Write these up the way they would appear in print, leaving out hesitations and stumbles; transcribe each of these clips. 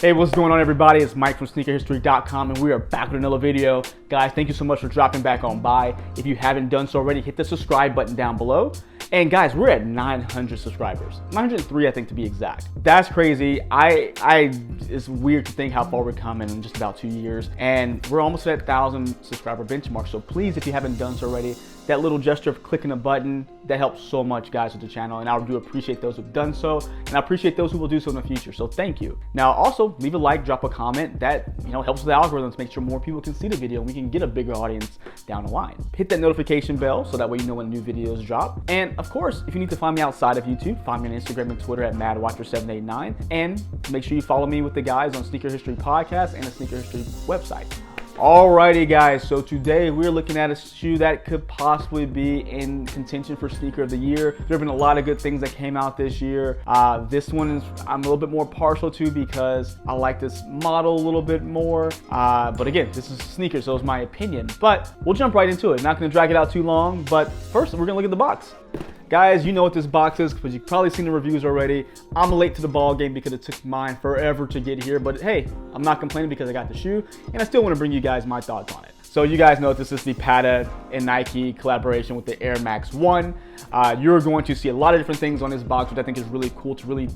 Hey, what's going on, everybody? It's Mike from sneakerhistory.com, and we are back with another video. Guys, thank you so much for dropping back on by. If you haven't done so already, hit the subscribe button down below. And guys, we're at 900 subscribers, 903 I think to be exact. That's crazy. It's weird to think how far we're coming in just about 2 years, and we're almost at 1,000 subscriber benchmark. So please, if you haven't done so already, that little gesture of clicking a button, that helps so much, guys, with the channel, and I do appreciate those who've done so, and I appreciate those who will do so in the future. So thank you. Now also leave a like, drop a comment. That helps with the algorithms, make sure more people can see the video and we can get a bigger audience down the line. Hit that notification bell so that way you know when new videos drop. And of course, if you need to find me outside of YouTube, find me on Instagram and Twitter at MadWatcher789, and make sure you follow me with the guys on Sneaker History Podcast and the Sneaker History website. Alrighty guys, so today we're looking at a shoe that could possibly be in contention for sneaker of the year. There have been a lot of good things that came out this year. This one I'm a little bit more partial to because I like this model a little bit more. But again, this is a sneaker, so it's my opinion. But we'll jump right into it. Not gonna drag it out too long, but first we're gonna look at the box. Guys, you know what this box is because you've probably seen the reviews already. I'm late to the ball game because it took mine forever to get here, but hey, I'm not complaining because I got the shoe, and I still want to bring you guys my thoughts on it. So you guys know this is the Patta and Nike collaboration with the Air Max 1. You're going to see a lot of different things on this box, which I think is really cool to really,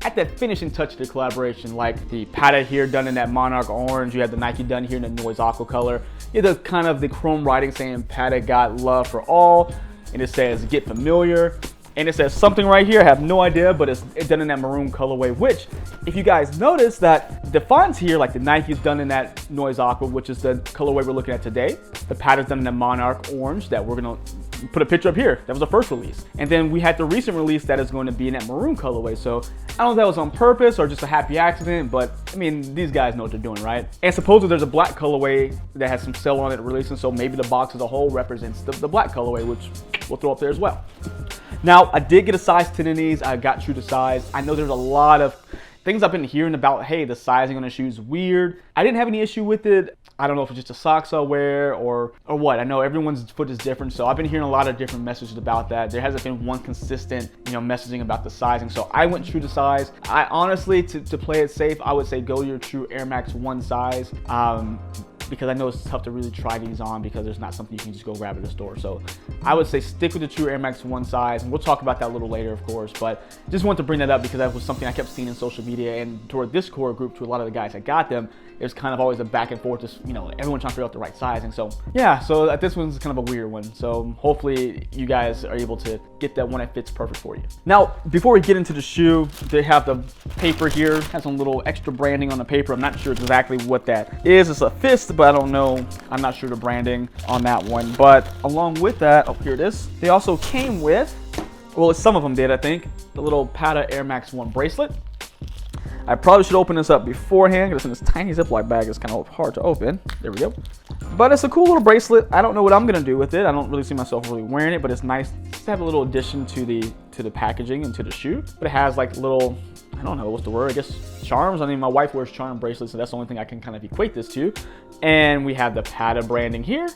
at that finishing touch of the collaboration, like the Patta here done in that Monarch orange. You have the Nike done here in the Noise Aqua color. You have the kind of the chrome writing saying Patta got love for all. And it says get familiar, and it says something right here, I have no idea, but it's done in that maroon colorway, which if you guys notice that the fonts here, like the Nike's done in that Noise Aqua, which is the colorway we're looking at today. The Patta's done in the Monarch orange that we're gonna put a picture up here. That was the first release. And then we had the recent release that is going to be in that maroon colorway. So I don't know if that was on purpose or just a happy accident, but I mean, these guys know what they're doing, right? And supposedly there's a black colorway that has some cell on it releasing, so maybe the box as a whole represents the black colorway, which we'll throw up there as well. Now, I did get a size 10 in these. I got true to size. I know there's a lot of things I've been hearing about, hey, the sizing on the shoe is weird. I didn't have any issue with it. I don't know if it's just the socks I'll wear or what. I know everyone's foot is different, so I've been hearing a lot of different messages about that. There hasn't been one consistent, messaging about the sizing. So I went true to size. I honestly, to play it safe, I would say go to your true Air Max 1 size. Because I know it's tough to really try these on because there's not something you can just go grab at the store. So I would say stick with the true Air Max 1 size, and we'll talk about that a little later, of course, but just wanted to bring that up because that was something I kept seeing in social media, and toward this core group, to a lot of the guys that got them, it was kind of always a back and forth, just, everyone trying to figure out the right sizing. So yeah, so this one's kind of a weird one. So hopefully you guys are able to get that one that fits perfect for you. Now, before we get into the shoe, they have the paper here. It has some little extra branding on the paper. I'm not sure exactly what that is. It's a fist, but I don't know. I'm not sure the branding on that one. But along with that, oh, here it is. They also came with, well, some of them did, I think, the little Patta Air Max 1 bracelet. I probably should open this up beforehand because it's in this tiny Ziploc bag. It's kind of hard to open. There we go. But it's a cool little bracelet. I don't know what I'm gonna do with it. I don't really see myself really wearing it, but it's nice to have a little addition to the packaging and to the shoe. But it has like little, I don't know what's the word, I guess charms. I mean, my wife wears charm bracelets, so that's the only thing I can kind of equate this to. And we have the Patta branding here.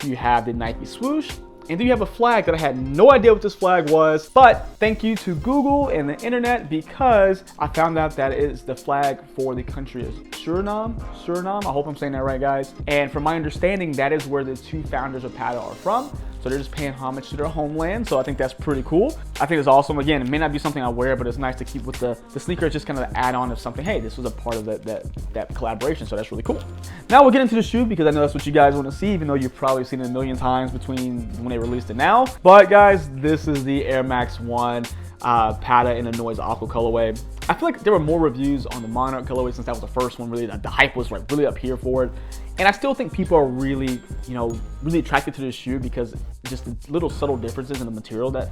You have the Nike swoosh. And then you have a flag that I had no idea what this flag was, but thank you to Google and the internet because I found out that it is the flag for the country of Suriname. I hope I'm saying that right, guys. And from my understanding, that is where the two founders of Patta are from. So they're just paying homage to their homeland. So I think that's pretty cool. I think it's awesome. Again, it may not be something I wear, but it's nice to keep with the sneaker. It's just kind of an add-on of something. Hey, this was a part of that collaboration. So that's really cool. Now we'll get into the shoe because I know that's what you guys want to see, even though you've probably seen it a million times between when they released it now. But guys, this is the Air Max 1 Patta in a Noise Aqua colorway. I feel like there were more reviews on the Monarch colorway since that was the first one. Really, the hype was like really up here for it. And I still think people are really, really attracted to this shoe because just the little subtle differences in the material that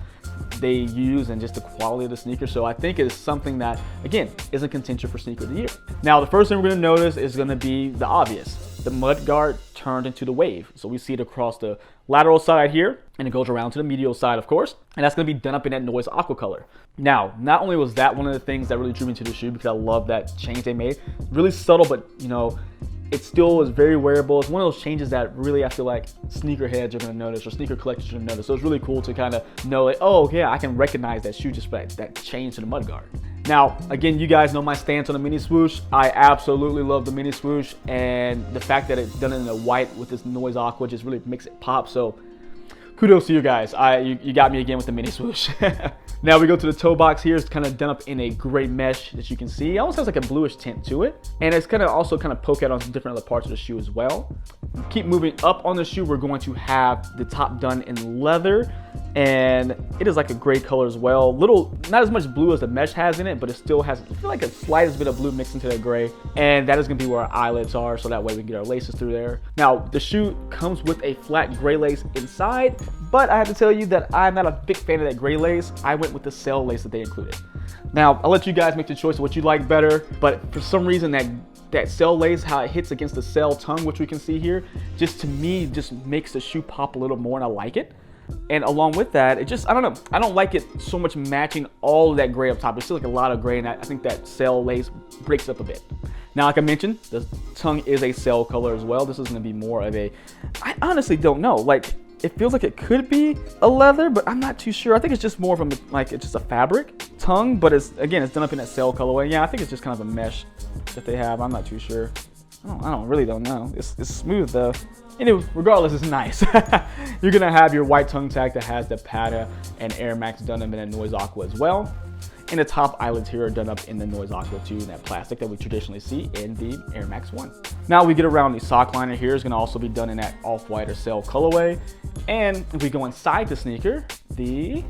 they use and just the quality of the sneaker. So I think it is something that, again, is a contention for sneaker of the year. Now, the first thing we're gonna notice is gonna be the obvious. The mud guard turned into the wave. So we see it across the lateral side here, and it goes around to the medial side, of course. And that's gonna be done up in that Noise Aqua color. Now, not only was that one of the things that really drew me to the shoe because I love that change they made. Really subtle, but it still is very wearable. It's one of those changes that really I feel like sneakerheads are going to notice or sneaker collectors are going to notice. So it's really cool to kind of know, like, oh yeah, I can recognize that shoe just by that change to the mudguard. Now, again, you guys know my stance on the mini swoosh. I absolutely love the mini swoosh, and the fact that it's done in the white with this noise aqua just really makes it pop. So kudos to you guys. You got me again with the mini swoosh. Now we go to the toe box here. It's kind of done up in a gray mesh that you can see. It almost has like a bluish tint to it. And it's kind of also kind of poke out on some different other parts of the shoe as well. Keep moving up on the shoe. We're going to have the top done in leather. And it is like a gray color as well. Not as much blue as the mesh has in it, but it still has, I feel like, a slightest bit of blue mixed into that gray. And that is gonna be where our eyelets are, so that way we can get our laces through there. Now, the shoe comes with a flat gray lace inside, but I have to tell you that I'm not a big fan of that gray lace. I went with the sail lace that they included. Now, I'll let you guys make the choice of what you like better, but for some reason that sail lace, how it hits against the sail tongue, which we can see here, just to me, just makes the shoe pop a little more, and I like it. And along with that, it just, I don't know, I don't like it so much matching all of that gray up top. There's still like a lot of gray, and I think that sail lace breaks up a bit. Now, like I mentioned, the tongue is a sail color as well. This is gonna be more of a, I honestly don't know. Like, it feels like it could be a leather, but I'm not too sure. I think it's just more of a, like, it's just a fabric tongue, but it's, again, it's done up in that sail colorway. Yeah, I think it's just kind of a mesh that they have. I'm not too sure. I really don't know. It's smooth though. Anyway, regardless, it's nice. You're gonna have your white tongue tag that has the Patta and Air Max done up in a noise aqua as well. And the top eyelets here are done up in the noise aqua too, in that plastic that we traditionally see in the Air Max 1. Now we get around the sock liner here is gonna also be done in that off-white or sail colorway. And if we go inside the sneaker, the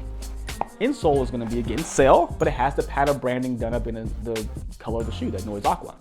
insole is gonna be again sail, but it has the Patta branding done up in the color of the shoe, that noise aqua.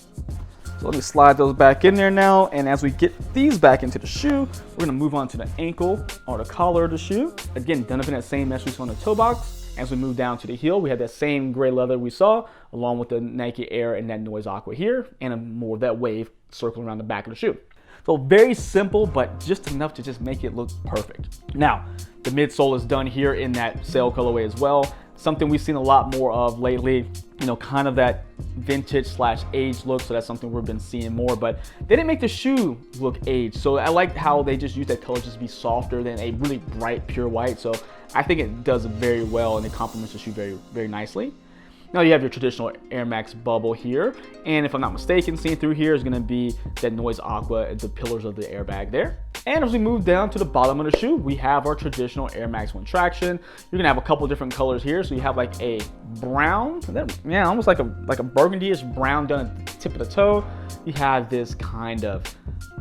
So let me slide those back in there now, and as we get these back into the shoe, we're gonna move on to the ankle or the collar of the shoe. Again, done up in that same mesh we saw in the toe box. As we move down to the heel, we have that same gray leather we saw, along with the Nike Air and that noise aqua here, and more of that wave circling around the back of the shoe. So very simple, but just enough to just make it look perfect. Now, the midsole is done here in that sail colorway as well. Something we've seen a lot more of lately, you know, kind of that vintage / aged look. So that's something we've been seeing more, but they didn't make the shoe look aged. So I like how they just use that color just to be softer than a really bright, pure white. So I think it does very well, and it complements the shoe very, very nicely. Now you have your traditional Air Max bubble here, and if I'm not mistaken, seen through here is going to be that noise aqua and the pillars of the airbag there. And as we move down to the bottom of the shoe, we have our traditional Air Max 1 traction. You're gonna have a couple different colors here. So you have like a brown, yeah, almost like a burgundy-ish brown done at the tip of the toe. You have this kind of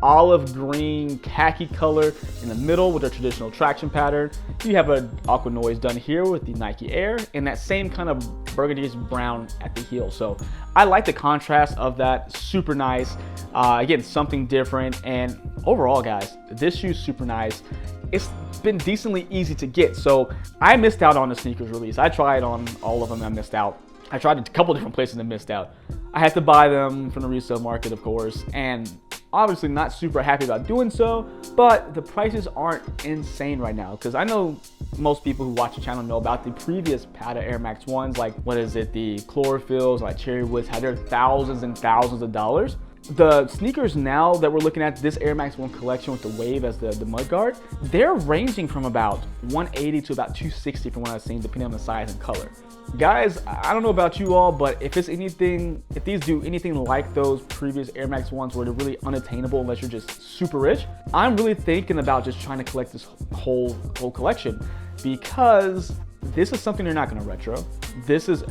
olive green khaki color in the middle with a traditional traction pattern. You have an aqua noise done here with the Nike Air, and that same kind of burgundy-ish brown at the heel. So I like the contrast of that, super nice. Again, something different, and overall guys, this shoe's super nice. It's been decently easy to get. So I missed out on the sneakers release. I tried on all of them, I missed out. I tried a couple different places and missed out. I had to buy them from the resale market, of course, and obviously not super happy about doing so, but the prices aren't insane right now, because I know most people who watch the channel know about the previous Patta Air Max 1s, like what is it, the chlorophylls, like cherry woods, how they're thousands and thousands of dollars. The sneakers now that we're looking at, this Air Max 1 collection with the wave as the mudguard, they're ranging from about 180 to about 260 from what I've seen, depending on the size and color. Guys, I don't know about you all, but if these do anything like those previous Air Max 1s where they're really unattainable unless you're just super rich, I'm really thinking about just trying to collect this whole collection, because this is something they're not going to retro. This is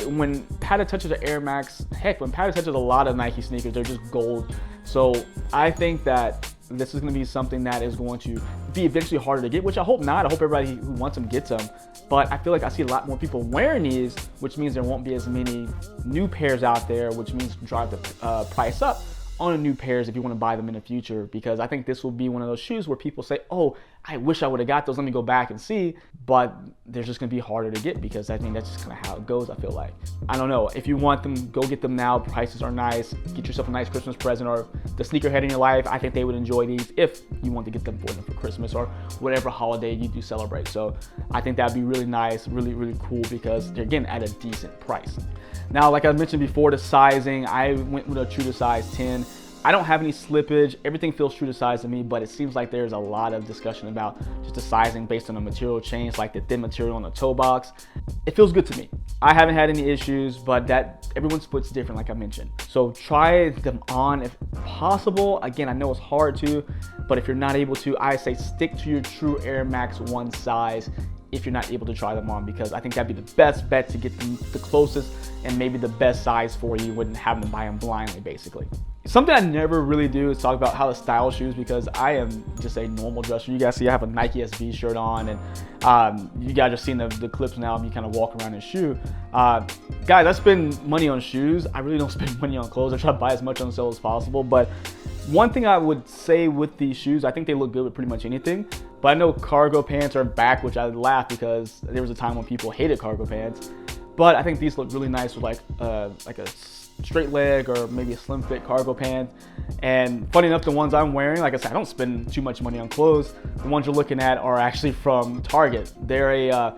when Patta touches the Air Max, heck, when Patta touches a lot of Nike sneakers, they're just gold. So I think that this is going to be something that is going to be eventually harder to get, which I hope not. I hope everybody who wants them gets them. But I feel like I see a lot more people wearing these, which means there won't be as many new pairs out there, which means drive the price up on the new pairs if you want to buy them in the future, because I think this will be one of those shoes where people say, oh, I wish I would have got those, let me go back and see, but they're just going to be harder to get, because I think that's just kind of how it goes, I feel like. I don't know, if you want them, go get them now. Prices are nice. Get yourself a nice Christmas present, or the sneakerhead in your life. I think they would enjoy these if you want to get them for Christmas or whatever holiday you do celebrate. So I think that'd be really nice, really, really cool, because they're getting at a decent price. Now, like I mentioned before, the sizing, I went with a true to size 10. I don't have any slippage. Everything feels true to size to me, but it seems like there's a lot of discussion about just the sizing based on the material change, like the thin material on the toe box. It feels good to me. I haven't had any issues, but that everyone's foot's different, like I mentioned. So try them on if possible. Again, I know it's hard to, but if you're not able to, I say stick to your true Air Max 1 size if you're not able to try them on, because I think that'd be the best bet to get the closest and maybe the best size for you when having to buy them blindly, basically. Something I never really do is talk about how to style shoes, because I am just a normal dresser. You guys see I have a Nike SB shirt on, and you guys are seeing the clips now of me kind of walk around in a shoe. Guys, I spend money on shoes. I really don't spend money on clothes. I try to buy as much on sale as possible, but one thing I would say with these shoes, I think they look good with pretty much anything, but I know cargo pants are back, which I laugh because there was a time when people hated cargo pants, but I think these look really nice with like a straight leg or maybe a slim fit cargo pant. And funny enough, the ones I'm wearing, like I said, I don't spend too much money on clothes. The ones you're looking at are actually from Target. They're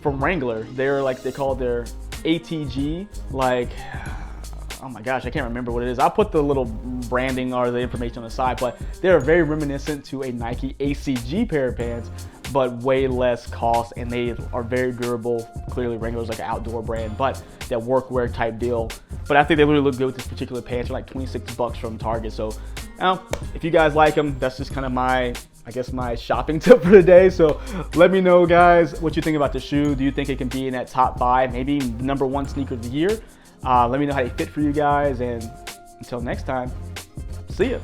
from Wrangler. They're like, they call their ATG, like, oh my gosh, I can't remember what it is. I'll put the little branding or the information on the side, but they're very reminiscent to a Nike ACG pair of pants, but way less cost, and they are very durable. Clearly Wrangler's like an outdoor brand, but that workwear type deal. But I think they really look good with this particular pants. They're like 26 bucks from Target. So if you guys like them, that's just kind of my shopping tip for today. So let me know, guys, what you think about the shoe. Do you think it can be in that top 5, maybe #1 sneaker of the year? Let me know how they fit for you guys, and until next time, see ya.